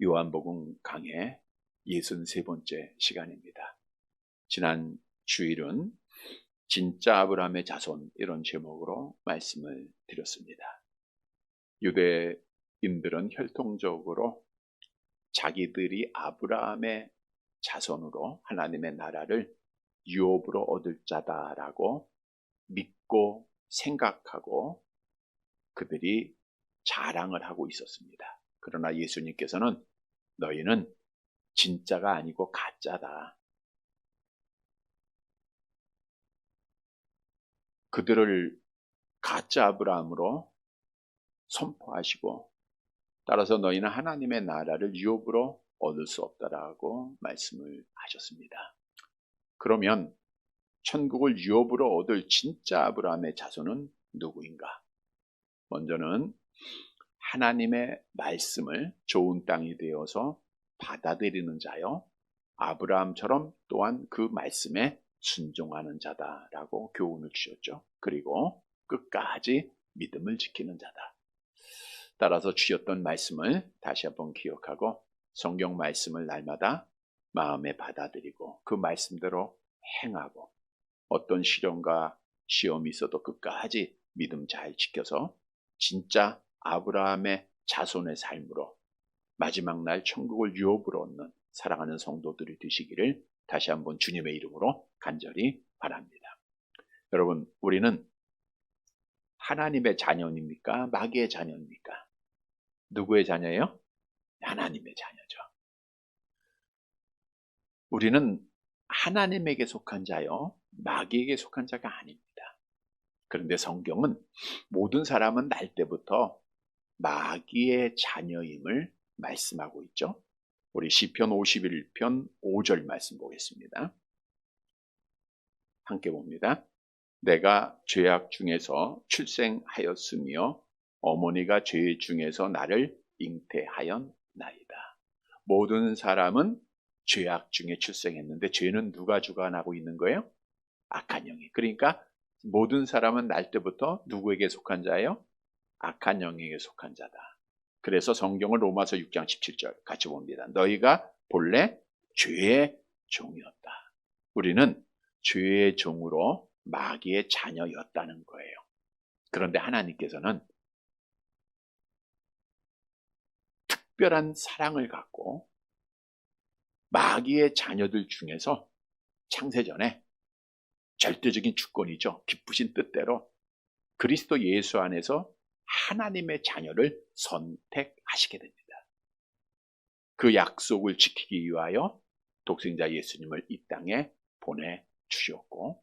요한복음 강해 63번째 시간입니다. 지난 주일은 진짜 아브라함의 자손 이런 제목으로 말씀을 드렸습니다. 유대인들은 혈통적으로 자기들이 아브라함의 자손으로 하나님의 나라를 유업으로 얻을 자다라고 믿고 생각하고 그들이 자랑을 하고 있었습니다. 그러나 예수님께서는 너희는 진짜가 아니고 가짜다. 그들을 가짜 아브라함으로 선포하시고 따라서 너희는 하나님의 나라를 유업으로 얻을 수 없다라고 말씀을 하셨습니다. 그러면 천국을 유업으로 얻을 진짜 아브라함의 자손은 누구인가? 먼저는 하나님의 말씀을 좋은 땅이 되어서 받아들이는 자요, 아브라함처럼 또한 그 말씀에 순종하는 자다라고 교훈을 주셨죠. 그리고 끝까지 믿음을 지키는 자다. 따라서 주셨던 말씀을 다시 한번 기억하고 성경 말씀을 날마다 마음에 받아들이고 그 말씀대로 행하고 어떤 시련과 시험이 있어도 끝까지 믿음 잘 지켜서 진짜 아브라함의 자손의 삶으로 마지막 날 천국을 유업으로 얻는 사랑하는 성도들이 되시기를 다시 한번 주님의 이름으로 간절히 바랍니다. 여러분, 우리는 하나님의 자녀입니까? 마귀의 자녀입니까? 누구의 자녀예요? 하나님의 자녀죠. 우리는 하나님에게 속한 자요, 마귀에게 속한 자가 아닙니다. 그런데 성경은 모든 사람은 날 때부터 마귀의 자녀임을 말씀하고 있죠. 우리 시편 51편 5절 말씀 보겠습니다. 함께 봅니다. 내가 죄악 중에서 출생하였으며 어머니가 죄 중에서 나를 잉태하였나이다. 모든 사람은 죄악 중에 출생했는데 죄는 누가 주관하고 있는 거예요? 악한 영이. 그러니까 모든 사람은 날 때부터 누구에게 속한 자예요? 악한 영에게 속한 자다. 그래서 성경을 로마서 6장 17절 같이 봅니다. 너희가 본래 죄의 종이었다. 우리는 죄의 종으로 마귀의 자녀였다는 거예요. 그런데 하나님께서는 특별한 사랑을 갖고 마귀의 자녀들 중에서 창세전에 절대적인 주권이죠. 기쁘신 뜻대로 그리스도 예수 안에서 하나님의 자녀를 선택하시게 됩니다. 그 약속을 지키기 위하여 독생자 예수님을 이 땅에 보내주셨고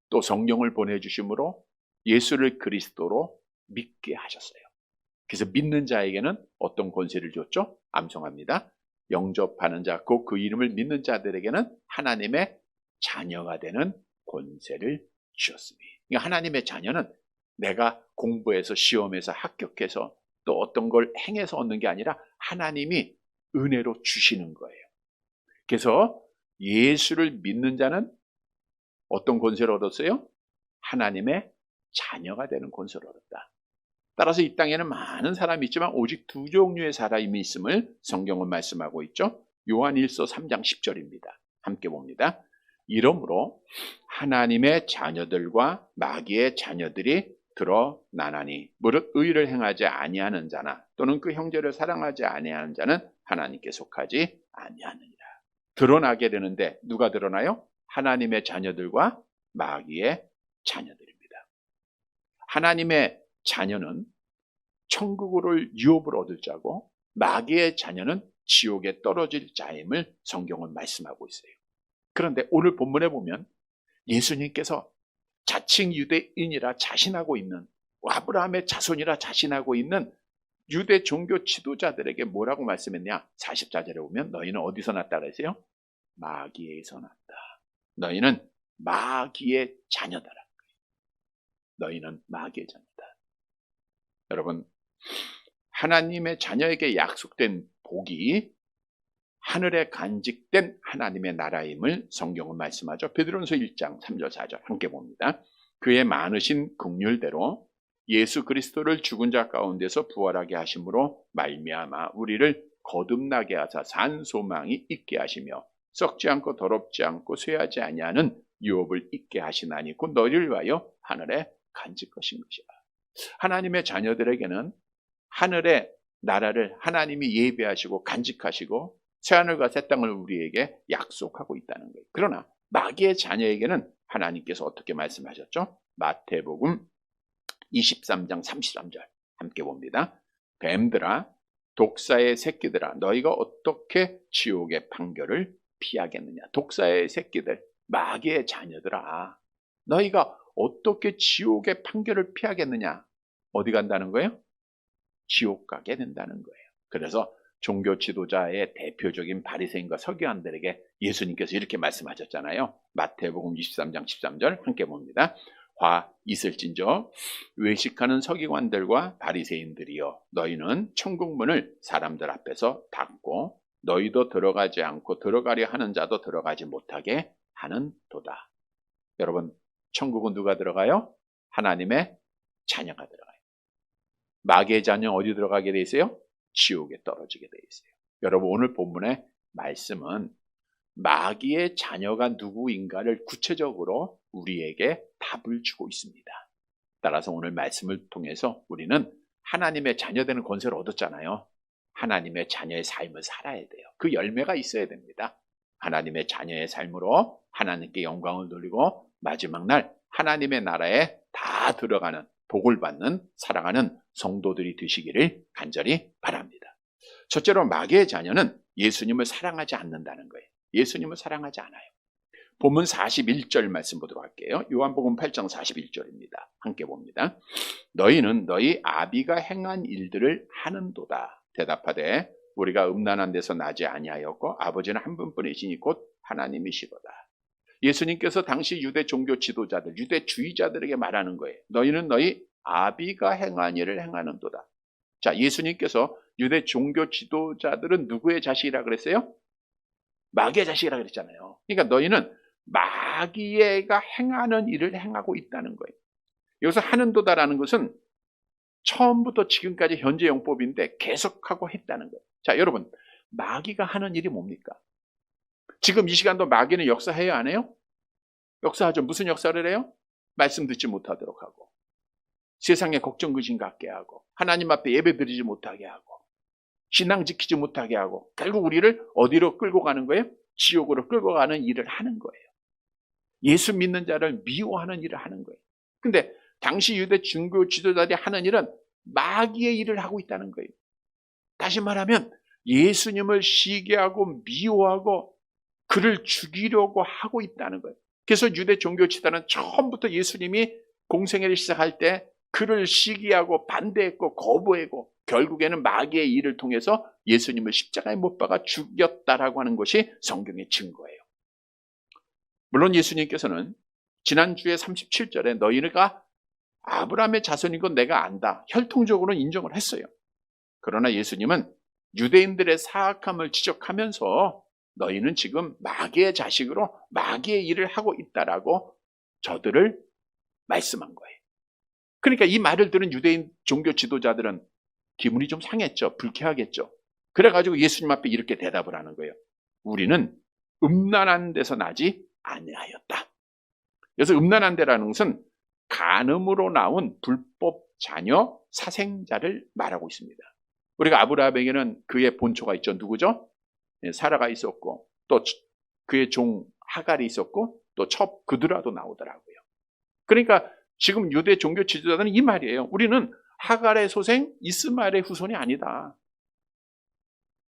또 성령을 보내주심으로 예수를 그리스도로 믿게 하셨어요. 그래서 믿는 자에게는 어떤 권세를 줬죠? 암송합니다. 영접하는 자, 곧 그 이름을 믿는 자들에게는 하나님의 자녀가 되는 권세를 주셨으니. 그러니까 하나님의 자녀는 내가 공부해서 시험해서 합격해서 또 어떤 걸 행해서 얻는 게 아니라 하나님이 은혜로 주시는 거예요. 그래서 예수를 믿는 자는 어떤 권세를 얻었어요? 하나님의 자녀가 되는 권세를 얻었다. 따라서 이 땅에는 많은 사람이 있지만 오직 두 종류의 사람이 있음을 성경은 말씀하고 있죠. 요한 1서 3장 10절입니다. 함께 봅니다. 이러므로 하나님의 자녀들과 마귀의 자녀들이 드러나나니 무릇 의를 행하지 아니하는 자나 또는 그 형제를 사랑하지 아니하는 자는 하나님께 속하지 아니하느니라. 드러나게 되는데 누가 드러나요? 하나님의 자녀들과 마귀의 자녀들입니다. 하나님의 자녀는 천국을 유업으로 얻을 자고 마귀의 자녀는 지옥에 떨어질 자임을 성경은 말씀하고 있어요. 그런데 오늘 본문에 보면 예수님께서 자칭 유대인이라 자신하고 있는 아브라함의 자손이라 자신하고 있는 유대 종교 지도자들에게 뭐라고 말씀했냐? 40절에 보면 너희는 어디서 났다 그랬어요? 마귀에서 났다. 너희는 마귀의 자녀다. 너희는 마귀의 자녀다. 여러분, 하나님의 자녀에게 약속된 복이 하늘에 간직된 하나님의 나라임을 성경은 말씀하죠. 베드로전서 1장 3절 4절 함께 봅니다. 그의 많으신 긍휼대로 예수 그리스도를 죽은 자 가운데서 부활하게 하심으로 말미암아 우리를 거듭나게 하사 산 소망이 있게 하시며 썩지 않고 더럽지 않고 쇠하지 아니하는 유업을 있게 하시나니 곧 너희를 위하여 하늘에 간직하신 것이라. 하나님의 자녀들에게는 하늘의 나라를 하나님이 예배하시고 간직하시고 새하늘과 새 땅을 우리에게 약속하고 있다는 거예요. 그러나 마귀의 자녀에게는 하나님께서 어떻게 말씀하셨죠? 마태복음 23장 33절 함께 봅니다. 뱀들아 독사의 새끼들아 너희가 어떻게 지옥의 판결을 피하겠느냐. 독사의 새끼들, 마귀의 자녀들아 너희가 어떻게 지옥의 판결을 피하겠느냐. 어디 간다는 거예요? 지옥 가게 된다는 거예요. 그래서 종교 지도자의 대표적인 바리새인과 서기관들에게 예수님께서 이렇게 말씀하셨잖아요. 마태복음 23장 13절 함께 봅니다. 화 있을진저 외식하는 서기관들과 바리새인들이여 너희는 천국문을 사람들 앞에서 닫고 너희도 들어가지 않고 들어가려 하는 자도 들어가지 못하게 하는 도다. 여러분 천국은 누가 들어가요? 하나님의 자녀가 들어가요. 마귀의 자녀 어디 들어가게 돼 있어요? 지옥에 떨어지게 돼 있어요. 여러분 오늘 본문의 말씀은 마귀의 자녀가 누구인가를 구체적으로 우리에게 답을 주고 있습니다. 따라서 오늘 말씀을 통해서 우리는 하나님의 자녀되는 권세를 얻었잖아요. 하나님의 자녀의 삶을 살아야 돼요. 그 열매가 있어야 됩니다. 하나님의 자녀의 삶으로 하나님께 영광을 돌리고 마지막 날 하나님의 나라에 다 들어가는 복을 받는 사랑하는 성도들이 되시기를 간절히 바랍니다. 첫째로 마귀의 자녀는 예수님을 사랑하지 않는다는 거예요. 예수님을 사랑하지 않아요. 본문 41절 말씀 보도록 할게요. 요한복음 8장 41절입니다. 함께 봅니다. 너희는 너희 아비가 행한 일들을 하는도다. 대답하되 우리가 음란한 데서 나지 아니하였고 아버지는 한 분뿐이시니 곧 하나님이시로다. 예수님께서 당시 유대 종교 지도자들, 유대주의자들에게 말하는 거예요. 너희는 너희 아비가 행한 일을 행하는도다. 자, 예수님께서 유대 종교 지도자들은 누구의 자식이라 그랬어요? 마귀의 자식이라 그랬잖아요. 그러니까 너희는 마귀가 행하는 일을 행하고 있다는 거예요. 여기서 하는도다라는 것은 처음부터 지금까지 현재 용법인데 계속하고 했다는 거예요. 자, 여러분, 마귀가 하는 일이 뭡니까? 지금 이 시간도 마귀는 역사해요, 안 해요? 역사하죠. 무슨 역사를 해요? 말씀 듣지 못하도록 하고, 세상에 걱정 근심 갖게 하고, 하나님 앞에 예배 드리지 못하게 하고, 신앙 지키지 못하게 하고, 결국 우리를 어디로 끌고 가는 거예요? 지옥으로 끌고 가는 일을 하는 거예요. 예수 믿는 자를 미워하는 일을 하는 거예요. 근데 당시 유대 종교 지도자들이 하는 일은 마귀의 일을 하고 있다는 거예요. 다시 말하면 예수님을 시기하고 미워하고 그를 죽이려고 하고 있다는 거예요. 그래서 유대 종교 지도자는 처음부터 예수님이 공생애를 시작할 때 그를 시기하고 반대했고 거부했고 결국에는 마귀의 일을 통해서 예수님을 십자가에 못 박아 죽였다라고 하는 것이 성경의 증거예요. 물론 예수님께서는 지난주에 37절에 너희가 아브라함의 자손인 건 내가 안다. 혈통적으로는 인정을 했어요. 그러나 예수님은 유대인들의 사악함을 지적하면서 너희는 지금 마귀의 자식으로 마귀의 일을 하고 있다라고 저들을 말씀한 거예요. 그러니까 이 말을 들은 유대인 종교 지도자들은 기분이 좀 상했죠. 불쾌하겠죠. 그래가지고 예수님 앞에 이렇게 대답을 하는 거예요. 우리는 음란한 데서 나지 아니하였다. 그래서 음란한 데라는 것은 간음으로 나온 불법 자녀 사생자를 말하고 있습니다. 우리가 아브라함에게는 그의 본초가 있죠. 누구죠? 사라가 있었고 또 그의 종 하갈이 있었고 또 첩 그드라도 나오더라고요. 그러니까 지금 유대 종교 지도자들은 이 말이에요. 우리는 하갈의 소생 이스마엘의 후손이 아니다.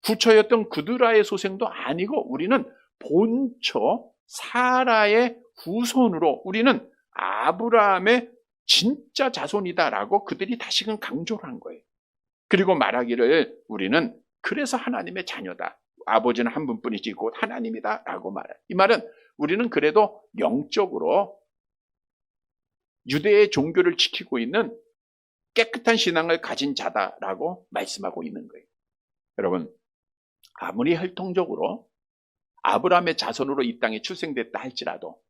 후처였던 그드라의 소생도 아니고 우리는 본처 사라의 후손으로 우리는 아브라함의 진짜 자손이다라고 그들이 다시금 강조를 한 거예요. 그리고 말하기를 우리는 그래서 하나님의 자녀다. 아버지는 한 분뿐이지 곧 하나님이다 라고 말해요. 이 말은 우리는 그래도 영적으로 유대의 종교를 지키고 있는 깨끗한 신앙을 가진 자다라고 말씀하고 있는 거예요. 여러분, 아무리 혈통적으로 아브라함의 자손으로 이 땅에 출생됐다 할지라도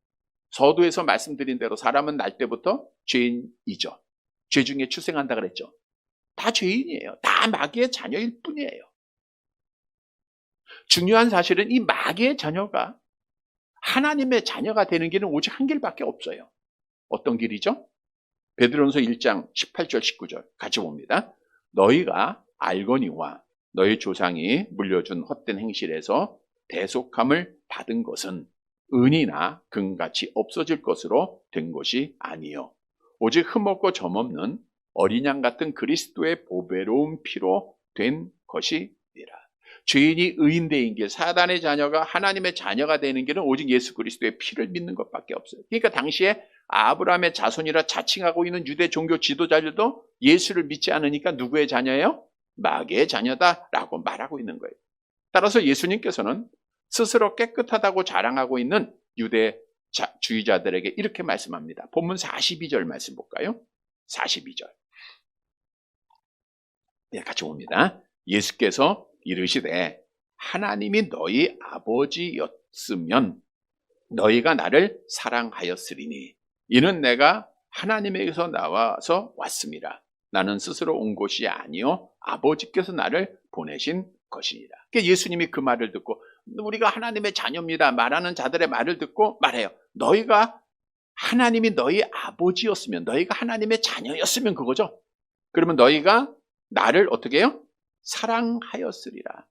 서두에서 말씀드린 대로 사람은 날 때부터 죄인이죠. 죄 중에 출생한다 그랬죠. 다 죄인이에요. 다 마귀의 자녀일 뿐이에요. 중요한 사실은 이 마귀의 자녀가 하나님의 자녀가 되는 길은 오직 한 길밖에 없어요. 어떤 길이죠? 베드로전서 1장 18절 19절 같이 봅니다. 너희가 알거니와 너희 조상이 물려준 헛된 행실에서 대속함을 받은 것은 은이나 금같이 없어질 것으로 된 것이 아니요 오직 흠없고 점없는 어린 양 같은 그리스도의 보배로운 피로 된 것이니라. 죄인이 의인되는 길, 사단의 자녀가 하나님의 자녀가 되는 길은 오직 예수 그리스도의 피를 믿는 것밖에 없어요. 그러니까 당시에 아브라함의 자손이라 자칭하고 있는 유대 종교 지도자들도 예수를 믿지 않으니까 누구의 자녀예요? 마귀의 자녀다라고 말하고 있는 거예요. 따라서 예수님께서는 스스로 깨끗하다고 자랑하고 있는 유대주의자들에게 이렇게 말씀합니다. 본문 42절 말씀 볼까요? 42절. 네, 같이 봅니다. 예수께서 이르시되 하나님이 너희 아버지였으면 너희가 나를 사랑하였으리니 이는 내가 하나님에게서 나와서 왔습니다. 나는 스스로 온 것이 아니요 아버지께서 나를 보내신 것이니라. 그러니까 예수님이 그 말을 듣고 우리가 하나님의 자녀입니다 말하는 자들의 말을 듣고 말해요. 너희가 하나님이 너희 아버지였으면 너희가 하나님의 자녀였으면 그거죠. 그러면 너희가 나를 어떻게 해요? 사랑하였으리라.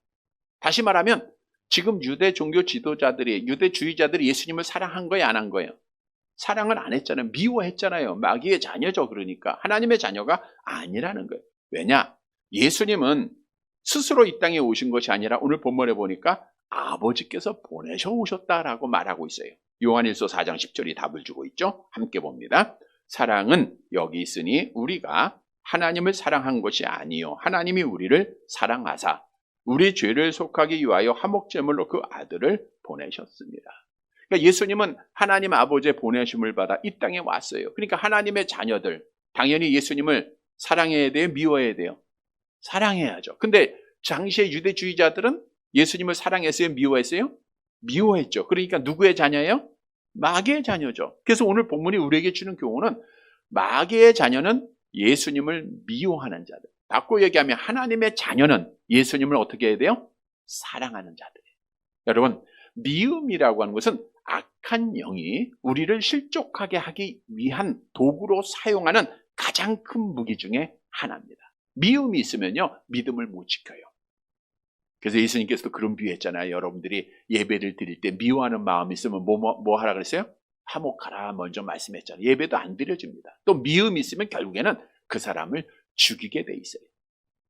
다시 말하면 지금 유대 종교 지도자들이 유대주의자들이 예수님을 사랑한 거예요? 안 한 거예요? 사랑을 안 했잖아요. 미워했잖아요. 마귀의 자녀죠. 그러니까 하나님의 자녀가 아니라는 거예요. 왜냐? 예수님은 스스로 이 땅에 오신 것이 아니라 오늘 본문에 보니까 아버지께서 보내셔 오셨다라고 말하고 있어요. 요한일서 4장 10절이 답을 주고 있죠. 함께 봅니다. 사랑은 여기 있으니 우리가 하나님을 사랑한 것이 아니요 하나님이 우리를 사랑하사 우리 죄를 속하기 위하여 화목제물로 그 아들을 보내셨습니다. 그러니까 예수님은 하나님 아버지의 보내심을 받아 이 땅에 왔어요. 그러니까 하나님의 자녀들 당연히 예수님을 사랑해야 돼요? 미워해야 돼요? 사랑해야죠. 근데 당시의 유대주의자들은 예수님을 사랑했어요? 미워했어요? 미워했죠. 그러니까 누구의 자녀예요? 마귀의 자녀죠. 그래서 오늘 본문이 우리에게 주는 교훈은 마귀의 자녀는 예수님을 미워하는 자들. 바꿔 얘기하면 하나님의 자녀는 예수님을 어떻게 해야 돼요? 사랑하는 자들이에요. 여러분, 미움이라고 하는 것은 악한 영이 우리를 실족하게 하기 위한 도구로 사용하는 가장 큰 무기 중에 하나입니다. 미움이 있으면요, 믿음을 못 지켜요. 그래서 예수님께서도 그런 비유했잖아요. 여러분들이 예배를 드릴 때 미워하는 마음이 있으면 뭐 하라 그랬어요? 화목하라 먼저 말씀했잖아요. 예배도 안 드려집니다. 또 미움이 있으면 결국에는 그 사람을 죽이게 돼 있어요.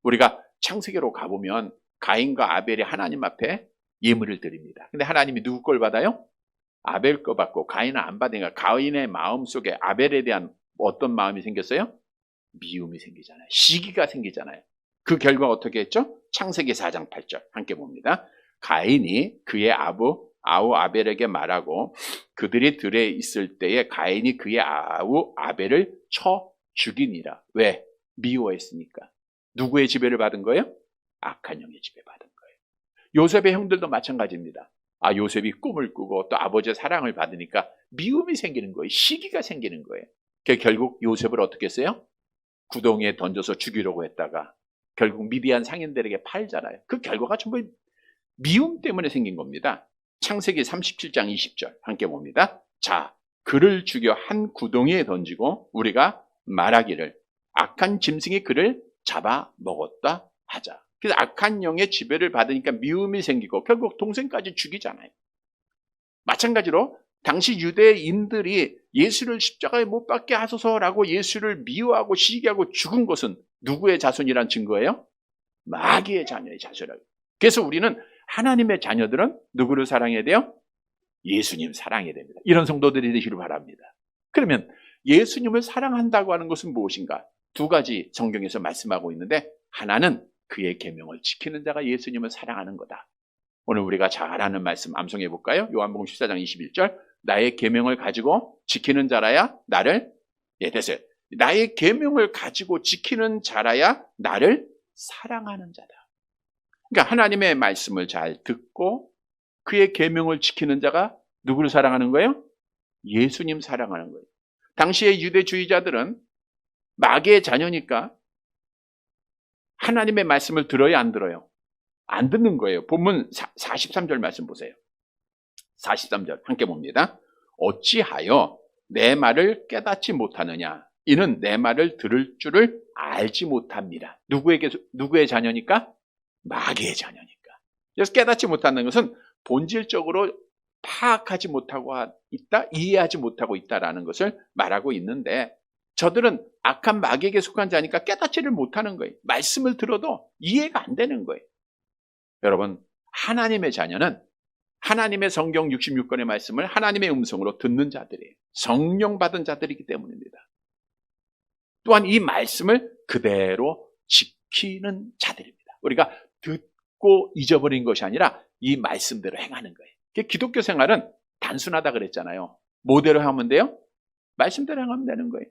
우리가 창세기로 가보면 가인과 아벨이 하나님 앞에 예물을 드립니다. 근데 하나님이 누구 걸 받아요? 아벨 거 받고 가인은 안 받으니까 가인의 마음속에 아벨에 대한 어떤 마음이 생겼어요? 미움이 생기잖아요. 시기가 생기잖아요. 그 결과 어떻게 했죠? 창세기 4장 8절 함께 봅니다. 가인이 그의 아우 아벨에게 말하고 그들이 들에 있을 때에 가인이 그의 아우 아벨을 쳐 죽이니라. 왜? 미워했으니까. 누구의 지배를 받은 거예요? 악한 영의 지배 받은 거예요. 요셉의 형들도 마찬가지입니다. 요셉이 꿈을 꾸고 또 아버지의 사랑을 받으니까 미움이 생기는 거예요. 시기가 생기는 거예요. 결국 요셉을 어떻게 했어요? 구덩이에 던져서 죽이려고 했다가 결국 미디안 상인들에게 팔잖아요. 그 결과가 전부 미움 때문에 생긴 겁니다. 창세기 37장 20절 함께 봅니다. 자, 그를 죽여 한 구덩이에 던지고 우리가 말하기를 악한 짐승이 그를 잡아 먹었다 하자. 그래서 악한 영의 지배를 받으니까 미움이 생기고 결국 동생까지 죽이잖아요. 마찬가지로 당시 유대인들이 예수를 십자가에 못 박게 하소서라고 예수를 미워하고 시기하고 죽은 것은 누구의 자손이란 증거예요? 마귀의 자녀의 자손이라고. 그래서 우리는 하나님의 자녀들은 누구를 사랑해야 돼요? 예수님 사랑해야 됩니다. 이런 성도들이 되시길 바랍니다. 그러면 예수님을 사랑한다고 하는 것은 무엇인가? 두 가지 성경에서 말씀하고 있는데 하나는 그의 계명을 지키는 자가 예수님을 사랑하는 거다. 오늘 우리가 잘 아는 말씀 암송해 볼까요? 요한복음 14장 21절 나의 계명을 가지고 지키는 자라야 나를 됐어요. 나의 계명을 가지고 지키는 자라야 나를 사랑하는 자다. 그러니까 하나님의 말씀을 잘 듣고 그의 계명을 지키는 자가 누구를 사랑하는 거예요? 예수님 사랑하는 거예요. 당시의 유대주의자들은 마귀의 자녀니까 하나님의 말씀을 들어야 안 들어요? 안 듣는 거예요. 본문 43절 말씀 보세요. 43절 함께 봅니다. 어찌하여 내 말을 깨닫지 못하느냐? 이는 내 말을 들을 줄을 알지 못합니다. 누구의 자녀니까? 마귀의 자녀니까. 그래서 깨닫지 못하는 것은 본질적으로 파악하지 못하고 있다, 이해하지 못하고 있다라는 것을 말하고 있는데, 저들은 악한 마귀에게 속한 자니까 깨닫지를 못하는 거예요. 말씀을 들어도 이해가 안 되는 거예요. 여러분, 하나님의 자녀는 하나님의 성경 66권의 말씀을 하나님의 음성으로 듣는 자들이에요. 성령 받은 자들이기 때문입니다. 또한 이 말씀을 그대로 지키는 자들입니다. 우리가 듣고 잊어버린 것이 아니라 이 말씀대로 행하는 거예요. 기독교 생활은 단순하다 그랬잖아요. 뭐대로 하면 돼요? 말씀대로 행하면 되는 거예요.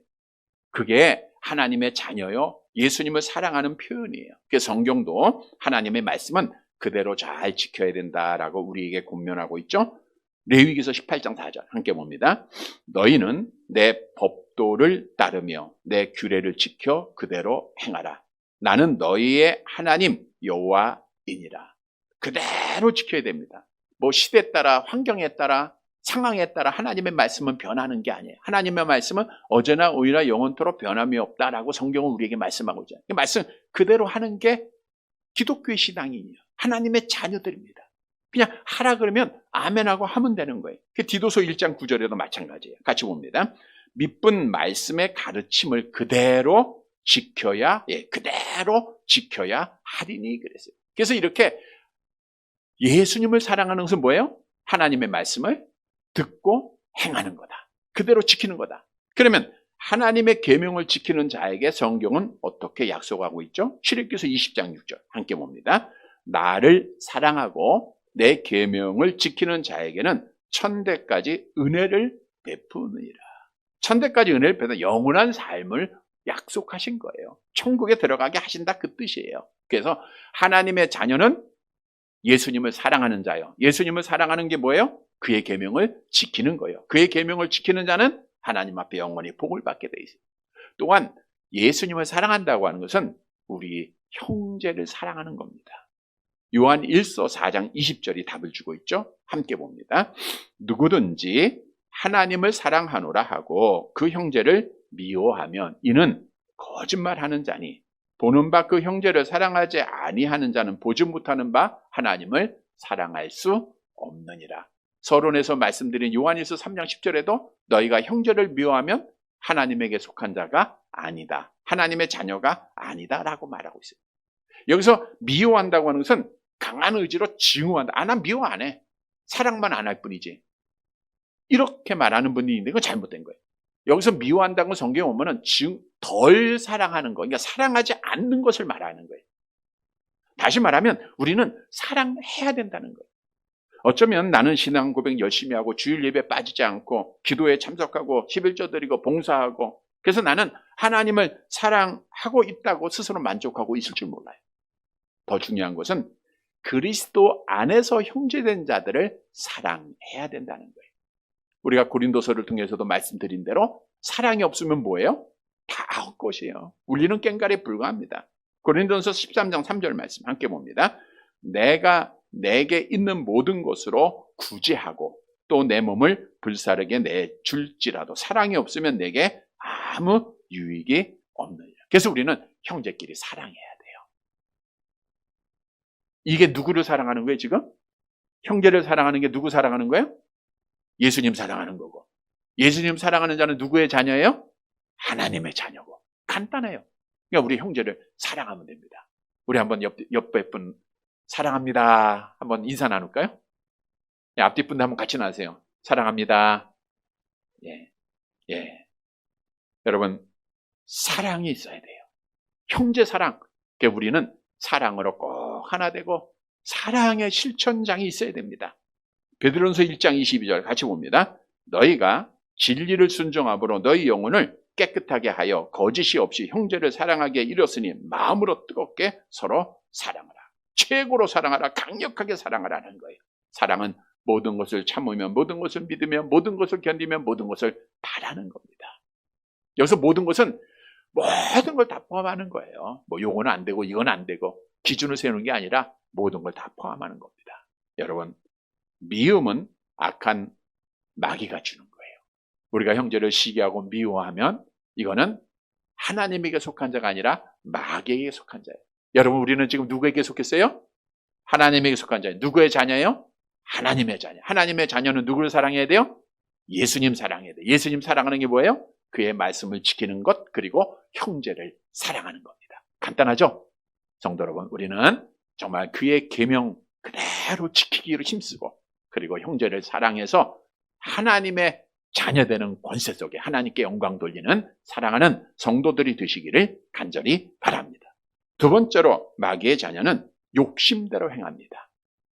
그게 하나님의 자녀요, 예수님을 사랑하는 표현이에요. 그래서 성경도 하나님의 말씀은 그대로 잘 지켜야 된다라고 우리에게 권면하고 있죠. 레위기서 18장 4절 함께 봅니다. 너희는 내 법도를 따르며 내 규례를 지켜 그대로 행하라. 나는 너희의 하나님 여호와이니라. 그대로 지켜야 됩니다. 뭐 시대에 따라, 환경에 따라, 상황에 따라 하나님의 말씀은 변하는 게 아니에요. 하나님의 말씀은 어제나 오늘나 영원토록 변함이 없다라고 성경은 우리에게 말씀하고 있잖아요. 말씀 그대로 하는 게 기독교의 신앙이에요. 하나님의 자녀들입니다. 그냥 하라 그러면 아멘하고 하면 되는 거예요. 디도서 1장 9절에도 마찬가지예요. 같이 봅니다. 믿은 말씀의 가르침을 그대로 지켜야 하리니 그랬어요. 그래서 이렇게 예수님을 사랑하는 것은 뭐예요? 하나님의 말씀을 듣고 행하는 거다. 그대로 지키는 거다. 그러면 하나님의 계명을 지키는 자에게 성경은 어떻게 약속하고 있죠? 출애굽기서 20장 6절 함께 봅니다. 나를 사랑하고 내 계명을 지키는 자에게는 천대까지 은혜를 베푸느니라. 천대까지 은혜를 베푸는 영원한 삶을 약속하신 거예요. 천국에 들어가게 하신다 그 뜻이에요. 그래서 하나님의 자녀는 예수님을 사랑하는 자예요. 예수님을 사랑하는 게 뭐예요? 그의 계명을 지키는 거예요. 그의 계명을 지키는 자는 하나님 앞에 영원히 복을 받게 돼 있어요. 또한 예수님을 사랑한다고 하는 것은 우리 형제를 사랑하는 겁니다. 요한 1서 4장 20절이 답을 주고 있죠. 함께 봅니다. 누구든지 하나님을 사랑하노라 하고 그 형제를 미워하면 이는 거짓말하는 자니 보는 바 그 형제를 사랑하지 아니하는 자는 보지 못하는 바 하나님을 사랑할 수 없느니라. 서론에서 말씀드린 요한일서 3장 10절에도 너희가 형제를 미워하면 하나님에게 속한 자가 아니다. 하나님의 자녀가 아니다라고 말하고 있어요. 여기서 미워한다고 하는 것은 강한 의지로 증오한다. 난 미워 안 해. 사랑만 안 할 뿐이지. 이렇게 말하는 분이 있는데 그건 잘못된 거예요. 여기서 미워한다는 건 성경에 보면은 덜 사랑하는 거, 그러니까 사랑하지 않는 것을 말하는 거예요. 다시 말하면 우리는 사랑해야 된다는 거예요. 어쩌면 나는 신앙 고백 열심히 하고 주일 예배 빠지지 않고 기도에 참석하고 11조 드리고 봉사하고 그래서 나는 하나님을 사랑하고 있다고 스스로 만족하고 있을 줄 몰라요. 더 중요한 것은 그리스도 안에서 형제된 자들을 사랑해야 된다는 거예요. 우리가 고린도서를 통해서도 말씀드린 대로 사랑이 없으면 뭐예요? 다 헛것이에요. 우리는 꽹과리에 불과합니다. 고린도서 13장 3절 말씀 함께 봅니다. 내가 내게 있는 모든 것으로 구제하고 또 내 몸을 불사르게 내줄지라도 사랑이 없으면 내게 아무 유익이 없느니라. 그래서 우리는 형제끼리 사랑해야 돼요. 이게 누구를 사랑하는 거예요 지금? 형제를 사랑하는 게 누구 사랑하는 거예요? 예수님 사랑하는 거고. 예수님 사랑하는 자는 누구의 자녀예요? 하나님의 자녀고. 간단해요. 그러니까 우리 형제를 사랑하면 됩니다. 우리 한번 옆에 분 사랑합니다. 한번 인사 나눌까요? 네, 앞뒤 분들 한번 같이 나누세요. 사랑합니다. 예. 여러분, 사랑이 있어야 돼요. 형제 사랑. 그러니까 우리는 사랑으로 꼭 하나 되고 사랑의 실천장이 있어야 됩니다. 베드로전서 1장 22절 같이 봅니다. 너희가 진리를 순종함으로 너희 영혼을 깨끗하게 하여 거짓이 없이 형제를 사랑하게 이뤘으니 마음으로 뜨겁게 서로 사랑하라. 최고로 사랑하라. 강력하게 사랑하라는 거예요. 사랑은 모든 것을 참으며 모든 것을 믿으며 모든 것을 견디며 모든 것을 바라는 겁니다. 여기서 모든 것은 모든 걸 다 포함하는 거예요. 뭐 요거는 안 되고 이건 안 되고 기준을 세우는 게 아니라 모든 걸 다 포함하는 겁니다. 여러분, 미움은 악한 마귀가 주는 거예요. 우리가 형제를 시기하고 미워하면 이거는 하나님에게 속한 자가 아니라 마귀에게 속한 자예요. 여러분, 우리는 지금 누구에게 속했어요? 하나님에게 속한 자예요. 누구의 자녀예요? 하나님의 자녀. 하나님의 자녀는 누구를 사랑해야 돼요? 예수님 사랑해야 돼요. 예수님 사랑하는 게 뭐예요? 그의 말씀을 지키는 것, 그리고 형제를 사랑하는 겁니다. 간단하죠? 성도 여러분, 우리는 정말 그의 계명 그대로 지키기로 힘쓰고, 그리고 형제를 사랑해서 하나님의 자녀되는 권세 속에 하나님께 영광 돌리는 사랑하는 성도들이 되시기를 간절히 바랍니다. 두 번째로 마귀의 자녀는 욕심대로 행합니다.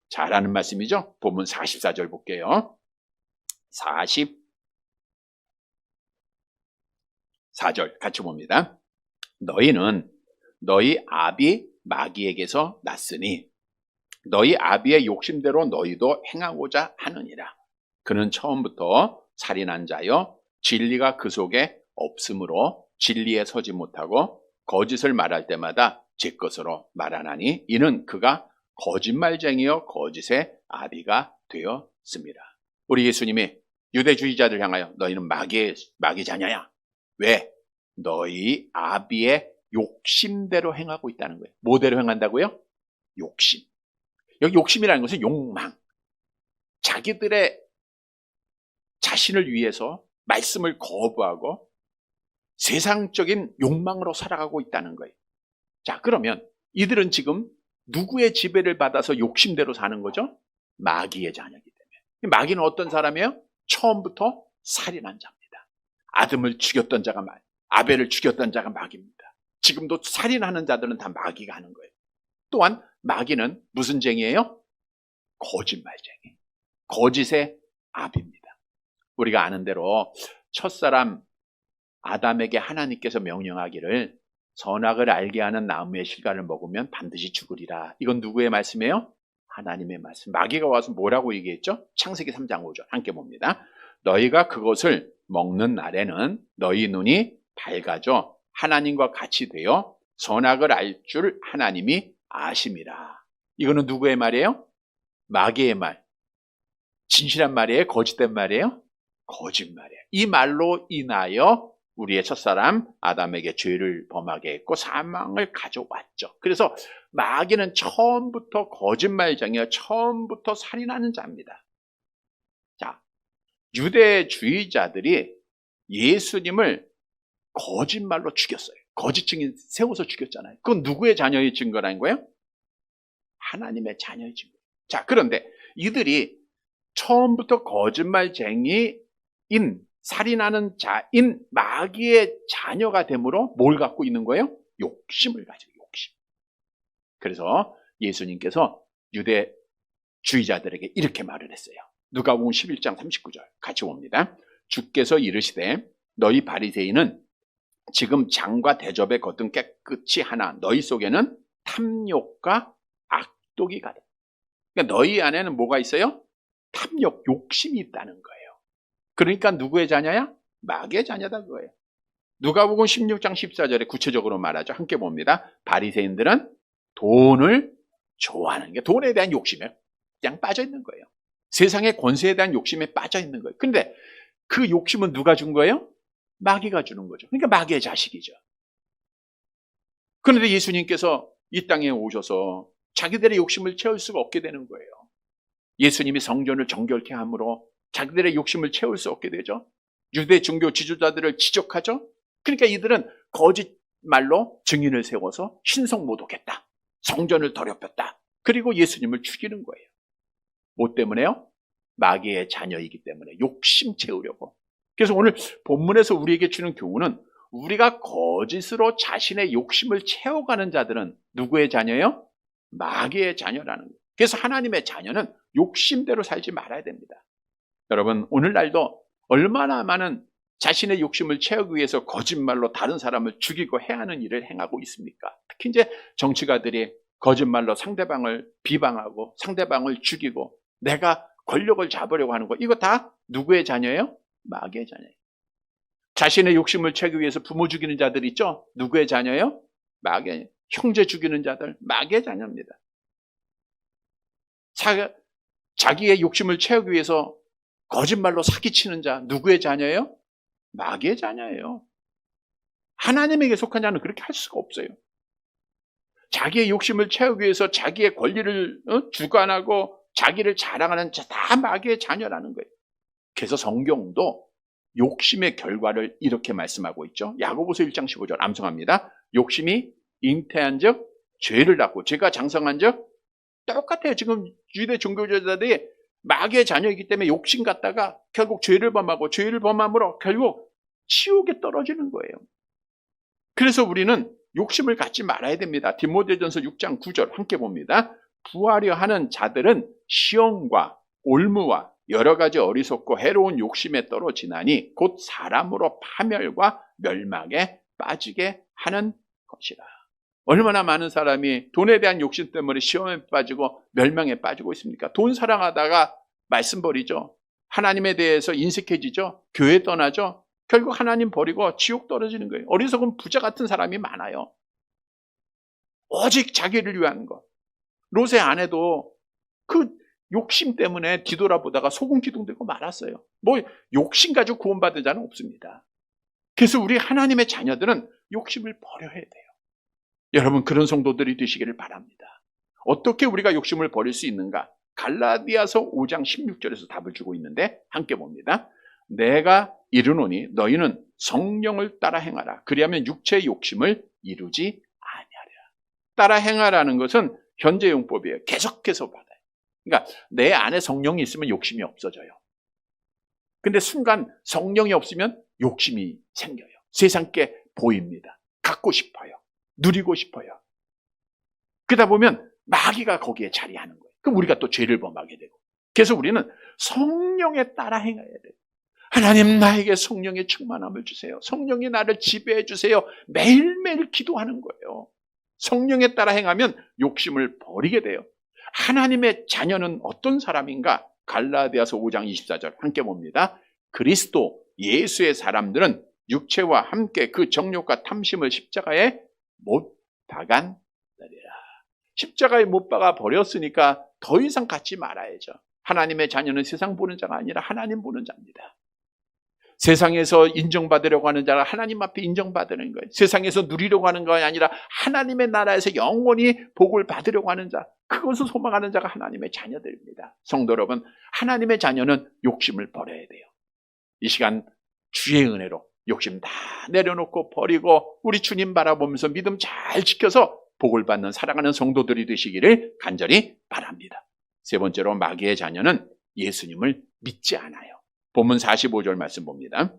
잘하는 말씀이죠? 본문 44절 볼게요. 44절 같이 봅니다. 너희는 너희 아비 마귀에게서 났으니 너희 아비의 욕심대로 너희도 행하고자 하느니라. 그는 처음부터 살인한 자여 진리가 그 속에 없으므로 진리에 서지 못하고 거짓을 말할 때마다 제 것으로 말하나니 이는 그가 거짓말쟁이여 거짓의 아비가 되었습니다. 우리 예수님이 유대주의자들 향하여 너희는 마귀 자녀야. 왜? 너희 아비의 욕심대로 행하고 있다는 거예요. 뭐대로 행한다고요? 욕심. 여기 욕심이라는 것은 욕망. 자기들의 자신을 위해서 말씀을 거부하고 세상적인 욕망으로 살아가고 있다는 거예요. 자, 그러면 이들은 지금 누구의 지배를 받아서 욕심대로 사는 거죠? 마귀의 자녀이기 때문에. 마귀는 어떤 사람이에요? 처음부터 살인한 자입니다. 아담을 죽였던 자가 아벨을 죽였던 자가 마귀입니다. 지금도 살인하는 자들은 다 마귀가 하는 거예요. 또한 마귀는 무슨 쟁이에요? 거짓말쟁이. 거짓의 아비입니다. 우리가 아는 대로 첫사람 아담에게 하나님께서 명령하기를 선악을 알게 하는 나무의 실과를 먹으면 반드시 죽으리라. 이건 누구의 말씀이에요? 하나님의 말씀. 마귀가 와서 뭐라고 얘기했죠? 창세기 3장 5절 함께 봅니다. 너희가 그것을 먹는 날에는 너희 눈이 밝아져 하나님과 같이 되어 선악을 알 줄 하나님이 아심이라. 이거는 누구의 말이에요? 마귀의 말. 진실한 말이에요? 거짓된 말이에요? 거짓말이에요. 이 말로 인하여 우리의 첫사람 아담에게 죄를 범하게 했고 사망을 가져왔죠. 그래서 마귀는 처음부터 거짓말쟁이여 처음부터 살인하는 자입니다. 자, 유대주의자들이 예수님을 거짓말로 죽였어요. 거짓 증인 세워서 죽였잖아요. 그건 누구의 자녀의 증거라는 거예요? 하나님의 자녀의 증거. 자, 그런데 이들이 처음부터 거짓말쟁이인 살인하는 자인 마귀의 자녀가 되므로 뭘 갖고 있는 거예요? 욕심을 가지고 욕심. 그래서 예수님께서 유대주의자들에게 이렇게 말을 했어요. 누가복음 11장 39절 같이 봅니다. 주께서 이르시되 너희 바리새인은 지금 장과 대접의 겉은 깨끗이 하나 너희 속에는 탐욕과 악독이 가득. 그러니까 너희 안에는 뭐가 있어요? 탐욕, 욕심이 있다는 거예요. 그러니까 누구의 자녀야? 마귀의 자녀다 그거예요. 누가복음 16장 14절에 구체적으로 말하죠. 함께 봅니다. 바리새인들은 돈을 좋아하는 게 돈에 대한 욕심에 그냥 빠져 있는 거예요. 세상의 권세에 대한 욕심에 빠져 있는 거예요. 그런데 그 욕심은 누가 준 거예요? 마귀가 주는 거죠. 그러니까 마귀의 자식이죠. 그런데 예수님께서 이 땅에 오셔서 자기들의 욕심을 채울 수가 없게 되는 거예요. 예수님이 성전을 정결케 함으로 자기들의 욕심을 채울 수 없게 되죠. 유대 종교 지도자들을 지적하죠. 그러니까 이들은 거짓말로 증인을 세워서 신성모독했다. 성전을 더럽혔다. 그리고 예수님을 죽이는 거예요. 뭐 때문에요? 마귀의 자녀이기 때문에 욕심 채우려고. 그래서 오늘 본문에서 우리에게 주는 교훈은 우리가 거짓으로 자신의 욕심을 채워가는 자들은 누구의 자녀예요? 마귀의 자녀라는 거예요. 그래서 하나님의 자녀는 욕심대로 살지 말아야 됩니다. 여러분, 오늘날도 얼마나 많은 자신의 욕심을 채우기 위해서 거짓말로 다른 사람을 죽이고 해야 하는 일을 행하고 있습니까? 특히 이제 정치가들이 거짓말로 상대방을 비방하고 상대방을 죽이고 내가 권력을 잡으려고 하는 거, 이거 다 누구의 자녀예요? 마귀의 자녀예요. 자신의 욕심을 채우기 위해서 부모 죽이는 자들 있죠? 누구의 자녀예요? 마귀의 자녀예요. 형제 죽이는 자들, 마귀의 자녀입니다. 자기의 욕심을 채우기 위해서 거짓말로 사기치는 자, 누구의 자녀예요? 마귀의 자녀예요. 하나님에게 속한 자는 그렇게 할 수가 없어요. 자기의 욕심을 채우기 위해서 자기의 권리를 주관하고 자기를 자랑하는 자, 다 마귀의 자녀라는 거예요. 그래서 성경도 욕심의 결과를 이렇게 말씀하고 있죠. 야고보서 1장 15절 암송합니다. 욕심이 잉태한 적 죄를 낳고 죄가 장성한 적 똑같아요. 지금 유대 종교제자들이 마귀의 자녀이기 때문에 욕심 갖다가 결국 죄를 범하고 죄를 범함으로 결국 지옥에 떨어지는 거예요. 그래서 우리는 욕심을 갖지 말아야 됩니다. 디모데전서 6장 9절 함께 봅니다. 부하려 하는 자들은 시험과 올무와 여러 가지 어리석고 해로운 욕심에 떨어지나니 곧 사람으로 파멸과 멸망에 빠지게 하는 것이라. 얼마나 많은 사람이 돈에 대한 욕심 때문에 시험에 빠지고 멸망에 빠지고 있습니까? 돈 사랑하다가 말씀 버리죠. 하나님에 대해서 인색해지죠. 교회 떠나죠. 결국 하나님 버리고 지옥 떨어지는 거예요. 어리석은 부자 같은 사람이 많아요. 오직 자기를 위한 것. 롯의 아내도 그 욕심 때문에 뒤돌아보다가 소금 기둥되고 말았어요. 뭐 욕심 가지고 구원받은 자는 없습니다. 그래서 우리 하나님의 자녀들은 욕심을 버려야 돼요. 여러분 그런 성도들이 되시기를 바랍니다. 어떻게 우리가 욕심을 버릴 수 있는가? 갈라디아서 5장 16절에서 답을 주고 있는데 함께 봅니다. 내가 이르노니 너희는 성령을 따라 행하라. 그리하면 육체의 욕심을 이루지 아니하리라. 따라 행하라는 것은 현재 용법이에요. 계속해서 받아요. 그러니까 내 안에 성령이 있으면 욕심이 없어져요. 근데 순간 성령이 없으면 욕심이 생겨요. 세상께 보입니다. 갖고 싶어요. 누리고 싶어요. 그러다 보면 마귀가 거기에 자리하는 거예요. 그럼 우리가 또 죄를 범하게 되고. 그래서 우리는 성령에 따라 행해야 돼요. 하나님 나에게 성령의 충만함을 주세요. 성령이 나를 지배해 주세요. 매일매일 기도하는 거예요. 성령에 따라 행하면 욕심을 버리게 돼요. 하나님의 자녀는 어떤 사람인가? 갈라디아서 5장 24절 함께 봅니다. 그리스도 예수의 사람들은 육체와 함께 그 정욕과 탐심을 십자가에 못 박았느니라. 십자가에 못 박아 버렸으니까 더 이상 갖지 말아야죠. 하나님의 자녀는 세상 보는 자가 아니라 하나님 보는 자입니다. 세상에서 인정받으려고 하는 자가 하나님 앞에 인정받는 거예요. 세상에서 누리려고 하는 것이 아니라 하나님의 나라에서 영원히 복을 받으려고 하는 자, 그것을 소망하는 자가 하나님의 자녀들입니다. 성도 여러분, 하나님의 자녀는 욕심을 버려야 돼요. 이 시간 주의 은혜로 욕심 다 내려놓고 버리고 우리 주님 바라보면서 믿음 잘 지켜서 복을 받는 사랑하는 성도들이 되시기를 간절히 바랍니다. 세 번째로 마귀의 자녀는 예수님을 믿지 않아요. 본문 45절 말씀 봅니다.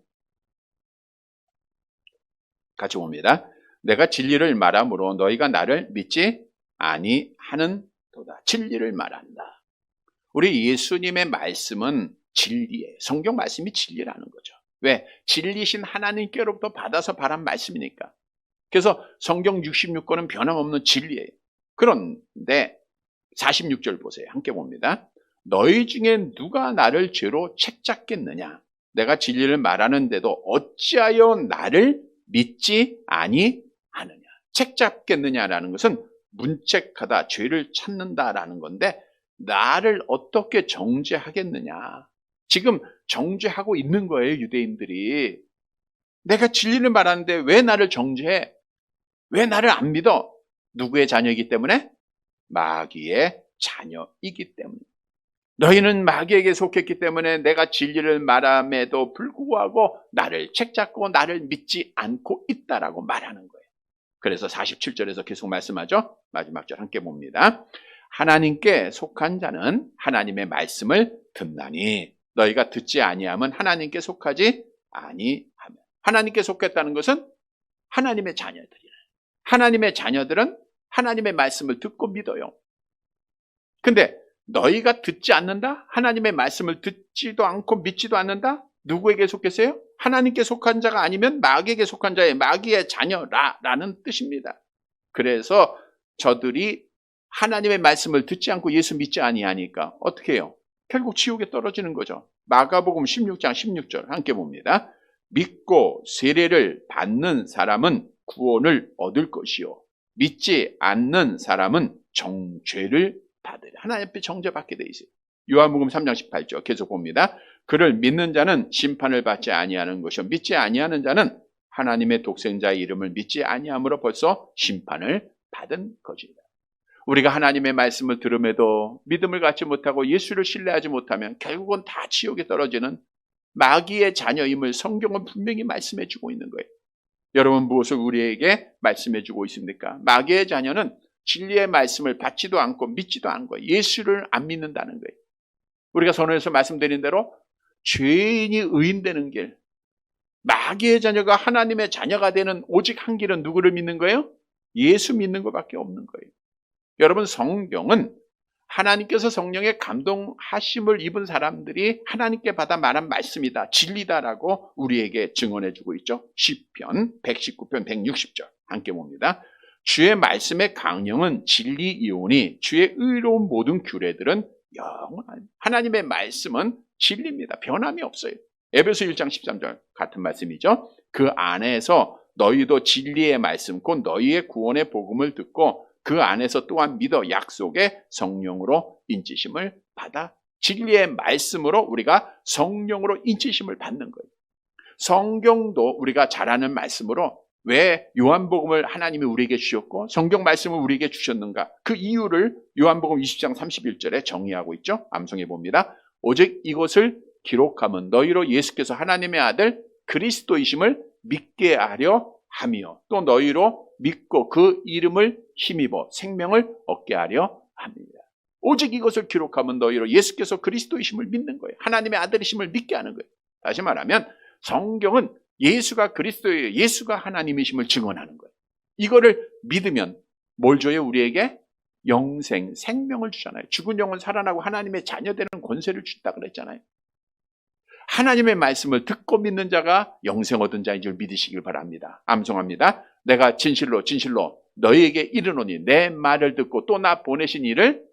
같이 봅니다. 내가 진리를 말함으로 너희가 나를 믿지 아니하는도다. 진리를 말한다. 우리 예수님의 말씀은 진리예요. 성경 말씀이 진리라는 거죠. 왜? 진리신 하나님께로부터 받아서 바란 말씀이니까. 그래서 성경 66권은 변함없는 진리예요. 그런데 46절 보세요. 함께 봅니다. 너희 중에 누가 나를 죄로 책잡겠느냐? 내가 진리를 말하는데도 어찌하여 나를 믿지 아니하느냐? 책잡겠느냐라는 것은 문책하다, 죄를 찾는다라는 건데 나를 어떻게 정죄하겠느냐? 지금 정죄하고 있는 거예요, 유대인들이. 내가 진리를 말하는데 왜 나를 정죄해? 왜 나를 안 믿어? 누구의 자녀이기 때문에? 마귀의 자녀이기 때문에. 너희는 마귀에게 속했기 때문에 내가 진리를 말함에도 불구하고 나를 책잡고 나를 믿지 않고 있다라고 말하는 거예요. 그래서 47절에서 계속 말씀하죠. 마지막 절 함께 봅니다. 하나님께 속한 자는 하나님의 말씀을 듣나니 너희가 듣지 아니하면 하나님께 속하지 아니하면. 하나님께 속했다는 것은 하나님의 자녀들이래. 하나님의 자녀들은 하나님의 말씀을 듣고 믿어요. 근데 너희가 듣지 않는다? 하나님의 말씀을 듣지도 않고 믿지도 않는다? 누구에게 속했어요? 하나님께 속한 자가 아니면 마귀에게 속한 자의 마귀의 자녀라는 뜻입니다. 그래서 저들이 하나님의 말씀을 듣지 않고 예수 믿지 아니하니까 어떻게 해요? 결국 지옥에 떨어지는 거죠. 마가복음 16장 16절 함께 봅니다. 믿고 세례를 받는 사람은 구원을 얻을 것이요 믿지 않는 사람은 정죄를 받으리라. 하나님 앞에 정죄받게 돼 있어요. 요한복음 3장 18절 계속 봅니다. 그를 믿는 자는 심판을 받지 아니하는 것이요 믿지 아니하는 자는 하나님의 독생자의 이름을 믿지 아니함으로 벌써 심판을 받은 것이다. 우리가 하나님의 말씀을 들음에도 믿음을 갖지 못하고 예수를 신뢰하지 못하면 결국은 다 지옥에 떨어지는 마귀의 자녀임을 성경은 분명히 말씀해 주고 있는 거예요. 여러분 무엇을 우리에게 말씀해 주고 있습니까? 마귀의 자녀는 진리의 말씀을 받지도 않고 믿지도 않고 예수를 안 믿는다는 거예요. 우리가 선언에서 말씀드린 대로 죄인이 의인되는 길, 마귀의 자녀가 하나님의 자녀가 되는 오직 한 길은 누구를 믿는 거예요? 예수 믿는 것밖에 없는 거예요. 여러분 성경은 하나님께서 성령의 감동하심을 입은 사람들이 하나님께 받아 말한 말씀이다, 진리다라고 우리에게 증언해 주고 있죠. 시편 119편 160절 함께 봅니다. 주의 말씀의 강령은 진리이오니 주의 의로운 모든 규례들은 영원하니. 하나님의 말씀은 진리입니다. 변함이 없어요. 에베소 1장 13절 같은 말씀이죠. 그 안에서 너희도 진리의 말씀 곧 너희의 구원의 복음을 듣고 그 안에서 또한 믿어 약속의 성령으로 인치심을 받아. 진리의 말씀으로 우리가 성령으로 인치심을 받는 거예요. 성경도 우리가 잘 아는 말씀으로 왜 요한복음을 하나님이 우리에게 주셨고 성경 말씀을 우리에게 주셨는가, 그 이유를 요한복음 20장 31절에 정의하고 있죠. 암송해 봅니다. 오직 이것을 기록하면 너희로 예수께서 하나님의 아들 그리스도이심을 믿게 하려 하며 또 너희로 믿고 그 이름을 힘입어 생명을 얻게 하려 합니다. 오직 이것을 기록하면 너희로 예수께서 그리스도이심을 믿는 거예요. 하나님의 아들이심을 믿게 하는 거예요. 다시 말하면 성경은 예수가 그리스도예요. 예수가 하나님이심을 증언하는 거예요. 이거를 믿으면 뭘 줘요? 우리에게 영생, 생명을 주잖아요. 죽은 영은 살아나고 하나님의 자녀되는 권세를 준다 그랬잖아요. 하나님의 말씀을 듣고 믿는 자가 영생 얻은 자인 줄 믿으시길 바랍니다. 암송합니다. 내가 진실로 진실로 너희에게 이르노니 내 말을 듣고 또 나 보내신 이를,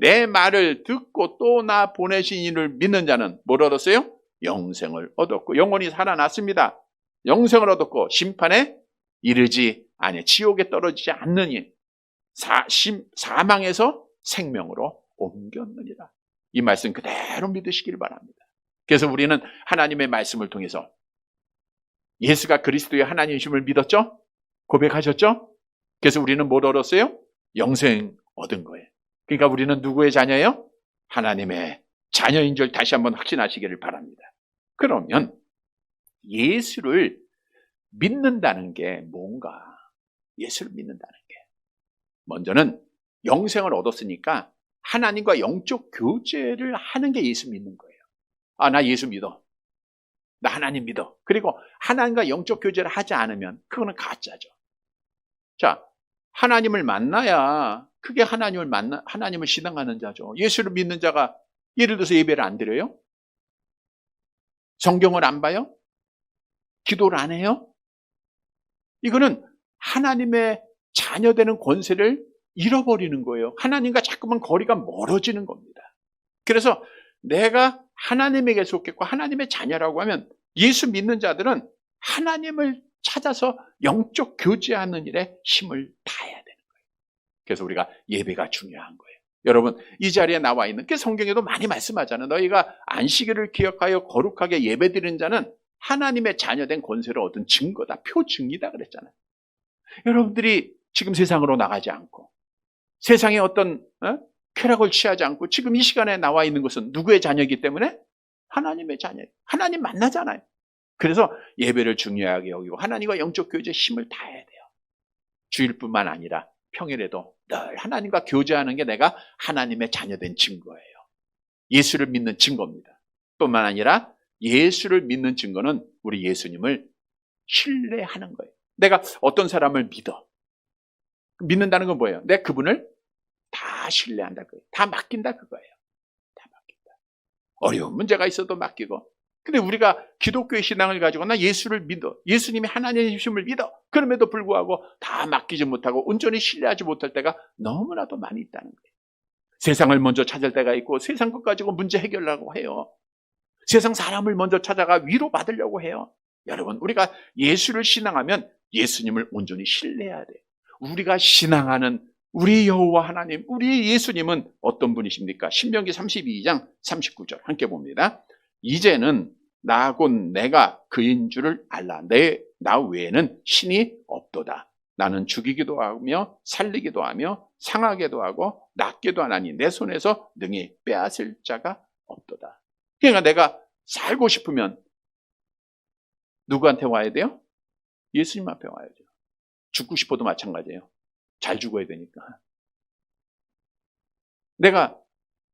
내 말을 듣고 또 나 보내신 이를 믿는 자는 뭘 얻었어요? 영생을 얻었고 영원히 살아났습니다. 영생을 얻었고 심판에 이르지 아니, 지옥에 떨어지지 않느니 사망에서 생명으로 옮겼느니라. 이 말씀 그대로 믿으시길 바랍니다. 그래서 우리는 하나님의 말씀을 통해서 예수가 그리스도의 하나님이심을 믿었죠? 고백하셨죠? 그래서 우리는 뭘 얻었어요? 영생 얻은 거예요. 그러니까 우리는 누구의 자녀예요? 하나님의 자녀인 줄 다시 한번 확신하시기를 바랍니다. 그러면 예수를 믿는다는 게 뭔가? 예수를 믿는다는 게 먼저는 영생을 얻었으니까 하나님과 영적 교제를 하는 게 예수 믿는 거예요. 아, 나 예수 믿어. 나 하나님 믿어. 그리고 하나님과 영적 교제를 하지 않으면 그거는 가짜죠. 자, 하나님을 만나야 그게 하나님을 신앙하는 자죠. 예수를 믿는 자가 예를 들어서 예배를 안 드려요? 성경을 안 봐요? 기도를 안 해요? 이거는 하나님의 자녀되는 권세를 잃어버리는 거예요. 하나님과 자꾸만 거리가 멀어지는 겁니다. 그래서 내가 하나님에게 속했고 하나님의 자녀라고 하면 예수 믿는 자들은 하나님을 찾아서 영적 교제하는 일에 힘을 다해야 되는 거예요. 그래서 우리가 예배가 중요한 거예요. 여러분 이 자리에 나와 있는 그 성경에도 많이 말씀하잖아요. 너희가 안식일을 기억하여 거룩하게 예배드리는 자는 하나님의 자녀된 권세를 얻은 증거다, 표증이다 그랬잖아요. 여러분들이 지금 세상으로 나가지 않고 세상에 어떤 쾌락을 취하지 않고 지금 이 시간에 나와 있는 것은 누구의 자녀이기 때문에? 하나님의 자녀예요. 하나님 만나잖아요. 그래서 예배를 중요하게 여기고 하나님과 영적 교제에 힘을 다해야 돼요. 주일뿐만 아니라 평일에도 늘 하나님과 교제하는 게 내가 하나님의 자녀된 증거예요. 예수를 믿는 증거입니다. 뿐만 아니라 예수를 믿는 증거는 우리 예수님을 신뢰하는 거예요. 내가 어떤 사람을 믿는다는 건 뭐예요? 내가 그분을 다 신뢰한다 그거예요. 다 맡긴다 그거예요. 다 맡긴다. 어려운 문제가 있어도 맡기고. 근데 우리가 기독교의 신앙을 가지고 나 예수를 믿어, 예수님이 하나님이심을 믿어, 그럼에도 불구하고 다 맡기지 못하고 온전히 신뢰하지 못할 때가 너무나도 많이 있다는 거예요. 세상을 먼저 찾을 때가 있고 세상 것 가지고 문제 해결하려고 해요. 세상 사람을 먼저 찾아가 위로받으려고 해요. 여러분 우리가 예수를 신앙하면 예수님을 온전히 신뢰해야 돼요. 우리가 신앙하는 우리 여호와 하나님, 우리 예수님은 어떤 분이십니까? 신명기 32장 39절 함께 봅니다. 이제는 나 곧 내가 그인 줄을 알라. 나 외에는 신이 없도다. 나는 죽이기도 하며 살리기도 하며 상하게도 하고 낫게도 하나니 내 손에서 능히 빼앗을 자가 없도다. 그러니까 내가 살고 싶으면 누구한테 와야 돼요? 예수님 앞에 와야죠. 죽고 싶어도 마찬가지예요. 잘 죽어야 되니까. 내가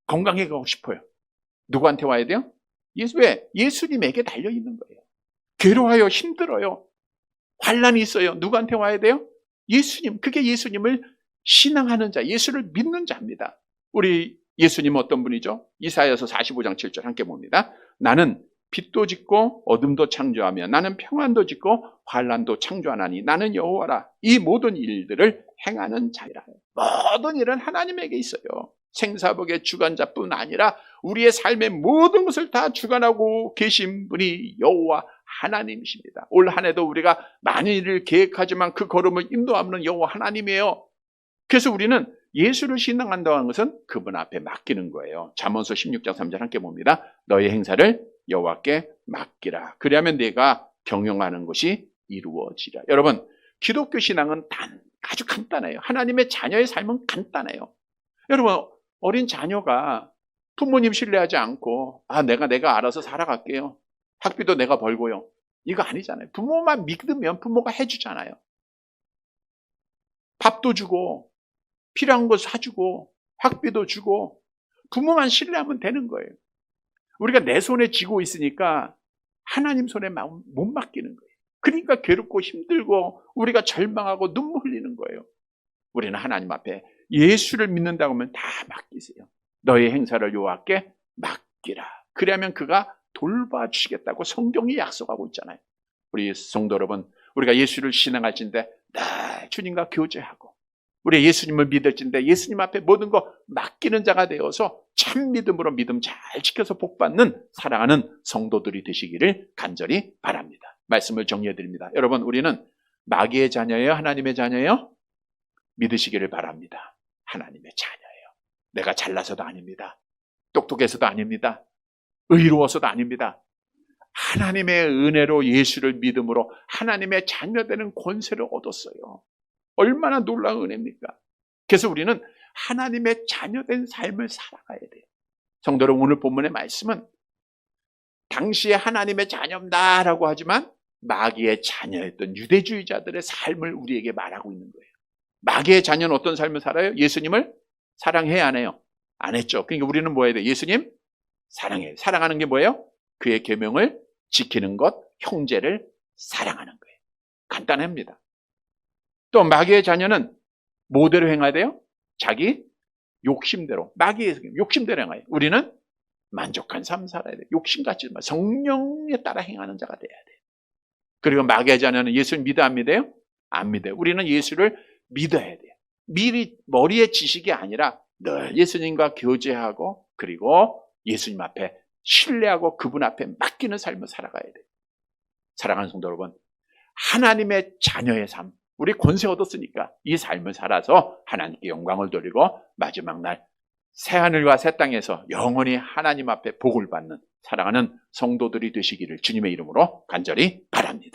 건강해가고 싶어요. 누구한테 와야 돼요? 왜? 예수님에게 달려있는 거예요. 괴로워요. 힘들어요. 환난이 있어요. 누구한테 와야 돼요? 예수님. 그게 예수님을 신앙하는 자, 예수를 믿는 자입니다. 우리 예수님은 어떤 분이죠? 이사야서 45장 7절 함께 봅니다. 나는 빛도 짓고 어둠도 창조하며 나는 평안도 짓고 환난도 창조하나니 나는 여호와라. 이 모든 일들을 행하는 자이라. 모든 일은 하나님에게 있어요. 생사복의 주관자뿐 아니라 우리의 삶의 모든 것을 다 주관하고 계신 분이 여호와 하나님이십니다. 올 한 해도 우리가 많은 일을 계획하지만 그 걸음을 인도하는 여호와 하나님이에요. 그래서 우리는 예수를 신앙한다는 것은 그분 앞에 맡기는 거예요. 잠언서 16장 3절 함께 봅니다. 너의 행사를 여호와께 맡기라. 그리하면 네가 경영하는 것이 이루어지라. 여러분, 기독교 신앙은 아주 간단해요. 하나님의 자녀의 삶은 간단해요. 여러분, 어린 자녀가 부모님 신뢰하지 않고 내가 알아서 살아갈게요. 학비도 내가 벌고요. 이거 아니잖아요. 부모만 믿으면 부모가 해주잖아요. 밥도 주고 필요한 거 사주고 학비도 주고 부모만 신뢰하면 되는 거예요. 우리가 내 손에 쥐고 있으니까 하나님 손에 못 맡기는 거예요. 그러니까 괴롭고 힘들고 우리가 절망하고 눈물 흘리는 거예요. 우리는 하나님 앞에 예수를 믿는다고 하면 다 맡기세요. 너의 행사를 여호와께 맡기라. 그러면 그가 돌봐주시겠다고 성경이 약속하고 있잖아요. 우리 성도 여러분, 우리가 예수를 신앙할진데 주님과 교제하고 우리 예수님을 믿을진데 예수님 앞에 모든 거 맡기는 자가 되어서 참 믿음으로 믿음 잘 지켜서 복받는 사랑하는 성도들이 되시기를 간절히 바랍니다. 말씀을 정리해 드립니다. 여러분, 우리는 마귀의 자녀예요? 하나님의 자녀예요? 믿으시기를 바랍니다. 하나님의 자녀예요. 내가 잘나서도 아닙니다. 똑똑해서도 아닙니다. 의로워서도 아닙니다. 하나님의 은혜로 예수를 믿음으로 하나님의 자녀되는 권세를 얻었어요. 얼마나 놀라운 은혜입니까? 그래서 우리는 하나님의 자녀된 삶을 살아가야 돼요. 성도 여러분, 오늘 본문의 말씀은 당시에 하나님의 자녀다라고 하지만 마귀의 자녀였던 유대주의자들의 삶을 우리에게 말하고 있는 거예요. 마귀의 자녀는 어떤 삶을 살아요? 예수님을 사랑해야 안 해요? 안 했죠. 그러니까 우리는 뭐 해야 돼요? 예수님 사랑해요. 사랑하는 게 뭐예요? 그의 계명을 지키는 것, 형제를 사랑하는 거예요. 간단합니다. 또 마귀의 자녀는 뭐대로 행해야 돼요? 자기 욕심대로, 마귀의 욕심대로 행해요. 우리는 만족한 삶 살아야 돼요. 욕심 갖지 마. 성령에 따라 행하는 자가 돼야 돼요. 그리고 마귀의 자녀는 예수를 믿어 안 믿어요? 안 믿어요. 우리는 예수를 믿어야 돼요. 미리 머리의 지식이 아니라 늘 예수님과 교제하고 그리고 예수님 앞에 신뢰하고 그분 앞에 맡기는 삶을 살아가야 돼요. 사랑하는 성도 여러분, 하나님의 자녀의 삶, 우리 권세 얻었으니까 이 삶을 살아서 하나님께 영광을 돌리고 마지막 날 새하늘과 새 땅에서 영원히 하나님 앞에 복을 받는 사랑하는 성도들이 되시기를 주님의 이름으로 간절히 바랍니다.